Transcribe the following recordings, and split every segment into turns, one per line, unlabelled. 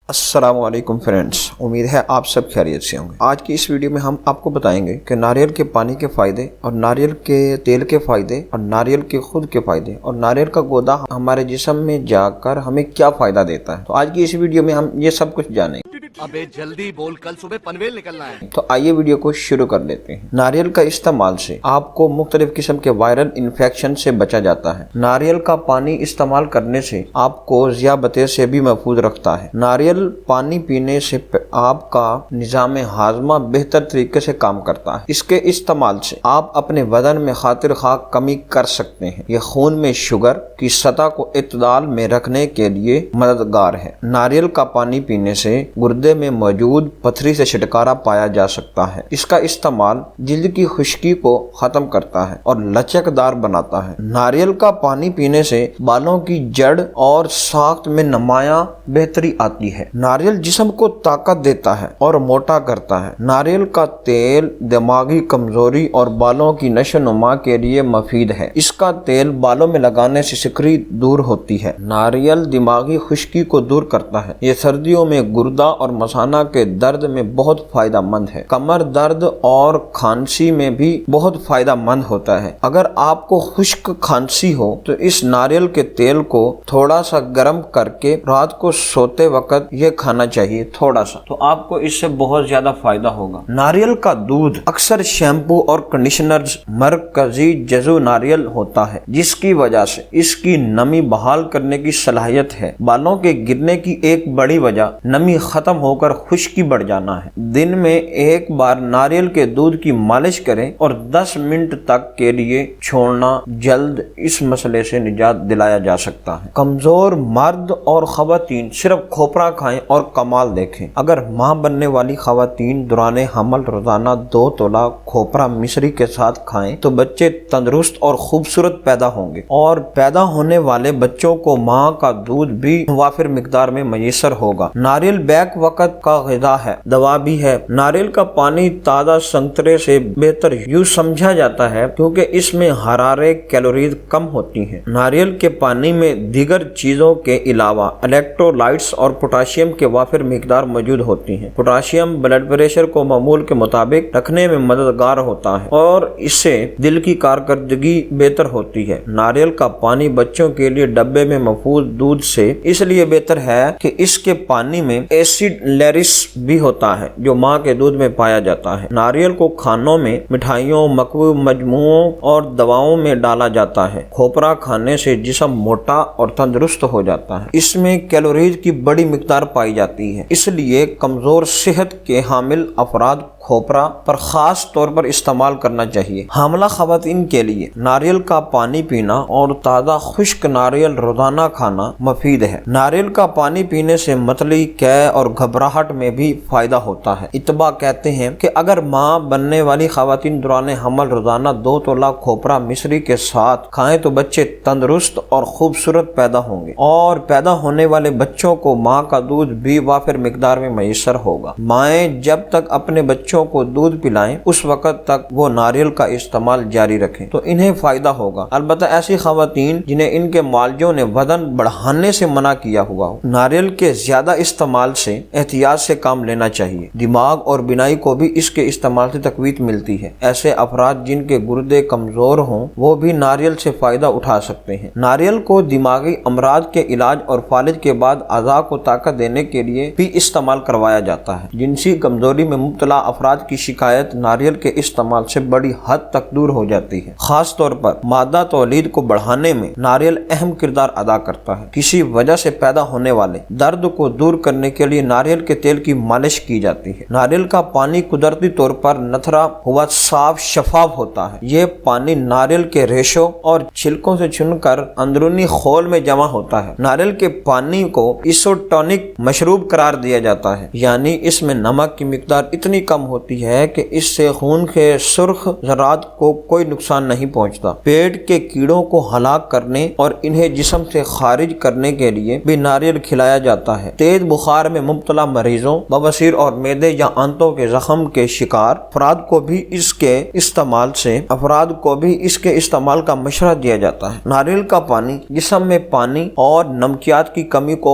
السلام علیکم فرینڈس، امید ہے آپ سب خیریت سے ہوں گے۔ آج کی اس ویڈیو میں ہم آپ کو بتائیں گے کہ ناریل کے پانی کے فائدے اور ناریل کے تیل کے فائدے اور ناریل کے خود کے فائدے اور ناریل کا گودا ہمارے جسم میں جا کر ہمیں کیا فائدہ دیتا ہے۔ تو آج کی اس ویڈیو میں ہم یہ سب کچھ جانیں گے۔
ابے جلدی بول، کل صبح پنویل نکلنا ہے۔
تو آئیے ویڈیو کو شروع کر لیتے ہیں۔ ناریل کا استعمال سے آپ کو مختلف قسم کے وائرل انفیکشن سے بچا جاتا ہے۔ ناریل کا پانی استعمال کرنے سے آپ کو ذیابطیں سے بھی محفوظ رکھتا ہے۔ ناریل پانی پینے سے آپ کا نظام ہاضمہ بہتر طریقے سے کام کرتا ہے۔ اس کے استعمال سے آپ اپنے بدن میں خاطر خواہ کمی کر سکتے ہیں۔ یہ خون میں شوگر کی سطح کو اعتدال میں رکھنے کے لیے مددگار ہے۔ ناریل کا پانی پینے سے گردے میں موجود پتھری سے چھٹکارا پایا جا سکتا ہے۔ اس کا استعمال جلد کی خشکی کو ختم کرتا ہے اور لچکدار بناتا ہے۔ ناریل کا پانی پینے سے بالوں کی جڑ اور ساخت میں نمایاں بہتری آتی ہے۔ ناریل جسم کو طاقت دیتا ہے اور موٹا کرتا ہے۔ ناریل کا تیل دماغی کمزوری اور بالوں کی نشو نما کے لیے مفید ہے۔ اس کا تیل بالوں میں لگانے سے سکری دور ہوتی ہے۔ ناریل دماغی خشکی کو دور کرتا ہے۔ یہ سردیوں میں گردہ اور مثانہ کے درد میں بہت فائدہ مند ہے۔ کمر درد اور کھانسی میں بھی بہت فائدہ مند ہوتا ہے۔ اگر آپ کو خشک کھانسی ہو تو اس ناریل کے تیل کو تھوڑا سا گرم کر کے رات کو سوتے وقت یہ کھانا چاہیے تھوڑا سا، تو آپ کو اس سے بہت زیادہ فائدہ ہوگا۔ ناریل کا دودھ اکثر شیمپو اور کنڈیشنرز مرکزی جزو ناریل ہوتا ہے، جس کی وجہ سے اس کی نمی بحال کرنے کی صلاحیت ہے۔ بالوں کے گرنے کی ایک بڑی وجہ نمی ختم ہو کر خشکی بڑھ جانا ہے۔ دن میں ایک بار ناریل کے دودھ کی مالش کریں اور 10 منٹ تک کے لیے چھوڑنا جلد اس مسئلے سے نجات دلایا جا سکتا ہے۔ کمزور مرد اور خواتین صرف کھوپرا کھائیں اور کمال دیکھیں۔ اگر ماں بننے والی خواتین دوران حمل روزانہ 2 تولہ کھوپرا مصری کے ساتھ کھائیں تو بچے تندرست اور خوبصورت پیدا ہوں گے، اور پیدا ہونے والے بچوں کو ماں کا دودھ بھی وافر مقدار میں میسر ہوگا۔ ناریل بیک وقت کا غذا ہے، دوا بھی ہے۔ ناریل کا پانی تازہ سنترے سے بہتر یوں سمجھا جاتا ہے کیونکہ اس میں حرارے کیلوریز کم ہوتی ہیں۔ ناریل کے پانی میں دیگر چیزوں کے علاوہ الیکٹرولائٹس اور پوٹاشیم کے وافر مقدار موجود ہوتی ہیں۔ پوٹاشیم بلڈ پریشر کو معمول کے مطابق رکھنے میں مددگار ہوتا ہے اور اس سے دل کی کارکردگی بہتر ہوتی ہے۔ ناریل کا پانی بچوں کے لیے ڈبے میں محفوظ دودھ سے اس لیے بہتر ہے کہ اس کے پانی میں ایسڈ لیرس بھی ہوتا ہے جو ماں کے دودھ میں پایا جاتا ہے۔ ناریل کو کھانوں میں، مٹھائیوں، مکھو مجموعوں اور دواؤں میں ڈالا جاتا ہے۔ کھوپرا کھانے سے جسم موٹا اور تندرست ہو جاتا ہے۔ اس میں کیلوریز کی بڑی مقدار پائی جاتی ہے، اس لیے کمزور صحت کے حامل افراد کھوپرا پر خاص طور پر استعمال کرنا چاہیے۔ حاملہ خواتین کے لیے ناریل کا پانی پینا اور تازہ خشک ناریل روزانہ کھانا مفید ہے۔ ناریل کا پانی پینے سے متلی، قے اور گھبراہٹ میں بھی فائدہ ہوتا ہے۔ اتباع کہتے ہیں کہ اگر ماں بننے والی خواتین دوران حمل روزانہ 2 تولہ کھوپرا مصری کے ساتھ کھائیں تو بچے تندرست اور خوبصورت پیدا ہوں گے، اور پیدا ہونے والے بچوں کو ماں کا دودھ بھی وافر مقدار میں میسر ہوگا۔ مائیں جب تک اپنے بچوں کو دودھ پلائیں اس وقت تک وہ ناریل کا استعمال جاری رکھیں تو انہیں فائدہ ہوگا۔ البتہ ایسی خواتین جنہیں ان کے معالجوں نے وزن بڑھانے سے منع کیا ہوا ہو، ناریل کے زیادہ استعمال سے احتیاط سے کام لینا چاہیے۔ دماغ اور بینائی کو بھی اس کے استعمال سے تقویت ملتی ہے۔ ایسے افراد جن کے گردے کمزور ہوں وہ بھی ناریل سے فائدہ اٹھا سکتے ہیں۔ ناریل کو دماغی امراض کے علاج اور فالج کے بعد اعضاء کو طاقت دینے کے لیے بھی استعمال کروایا جاتا ہے۔ جنسی کمزوری میں مبتلا افراد کی شکایت ناریل کے استعمال سے بڑی حد تک دور ہو جاتی ہے۔ خاص طور پر مادہ تولید کو بڑھانے میں ناریل اہم کردار ادا کرتا ہے۔ کسی وجہ سے پیدا ہونے والے درد کو دور کرنے کے لیے ناریل کے تیل کی مالش کی جاتی ہے۔ ناریل کا پانی قدرتی طور پر نتھرا ہوا صاف شفاف ہوتا ہے۔ یہ پانی ناریل کے ریشوں اور چھلکوں سے چن کر اندرونی خول میں جمع ہوتا ہے۔ ناریل کے پانی کو ایسوٹونک مشروب قرار دیا جاتا ہے، یعنی اس میں نمک کی مقدار اتنی کم ہوتی ہے کہ اس سے خون کے سرخ ذرات کو کوئی نقصان نہیں پہنچتا۔ پیٹ کے کیڑوں کو ہلاک کرنے اور انہیں جسم سے خارج کرنے کے لیے بھی ناریل کھلایا جاتا ہے۔ تیز بخار میں مبتلا مریضوں، بواسیر اور معدے یا آنتوں کے زخم کے شکار افراد کو بھی اس کے استعمال کا مشورہ دیا جاتا ہے۔ ناریل کا پانی جسم میں پانی اور نمکیات کی کمی کو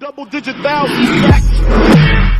Double digit thousands.